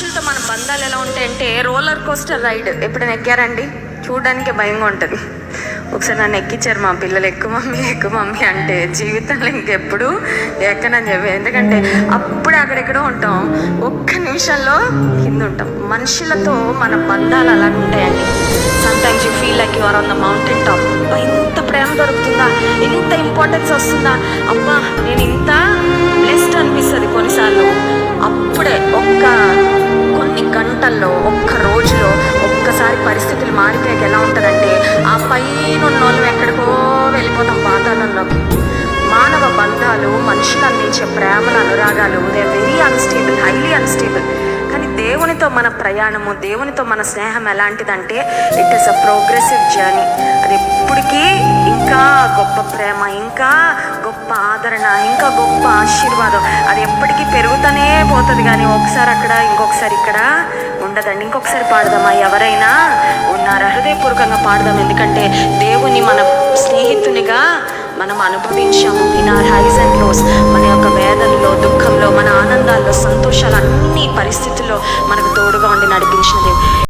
మనుషులతో మన బంధాలు ఎలా ఉంటాయంటే రోలర్ కోస్టర్ రైడ్. ఎప్పుడైనా ఎక్కారండి? చూడడానికి భయంగా ఉంటుంది. ఒకసారి నన్ను ఎక్కించారు మా పిల్లలు, ఎక్కువ మమ్మీ అంటే జీవితంలో ఇంకెప్పుడు ఎక్కనని చెప్పి. ఎందుకంటే అప్పుడు అక్కడెక్కడో ఉంటాం, ఒక్క నిమిషంలో కింద ఉంటాం. మనుషులతో మన బంధాలు అలాగే ఉంటాయండి. Sometimes you feel like you are on the mountain top. అబ్బా, ఇంత ప్రేమ దొరుకుతుందా, ఇంత ఇంపార్టెన్స్ వస్తుందా, అబ్బా నేను ఇంత బ్లెస్డ్ అనిపిస్తుంది కొన్నిసార్లు. అప్పుడే కొన్ని గంటల్లో, ఒక్క రోజులో ఒక్కసారి పరిస్థితులు మారిపోయాక ఎలా ఉంటుందంటే ఆ పైన ఉన్నోళ్ళు ఎక్కడికో వెళ్ళిపోతాం పాతాళంలోకి. మానవ బంధాలు, మనుషులు అందించే ప్రేమల అనురాగాలు they very unstable, highly unstable. కానీ దేవునితో మన ప్రయాణము, దేవునితో మన స్నేహం ఎలాంటిదంటే it is a progressive journey. అది ఎప్పటికీ ఇంకా గొప్ప ప్రేమ, ఇంకా గొప్ప ఆదరణ, ఇంకా గొప్ప ఆశీర్వాదం. అది ఎప్పటికీ పెరుగుతూనే పోతుంది. కానీ ఒకసారి అక్కడ, ఇంకొకసారి ఇక్కడ ఉండదండి. ఇంకొకసారి పాడదామా? ఎవరైనా ఉన్నారా? హృదయపూర్వకంగా పాడదాం. ఎందుకంటే దేవుని మన స్నేహితునిగా మనం అనుభవించాము. In our highs and lows, మన యొక్క వేదనలో, దుఃఖంలో, మన ఆనందాల్లో, సంతోషాలు, అన్ని పరిస్థితుల్లో మనకు తోడుగా ఉండి నడిపించిన దేవుడు.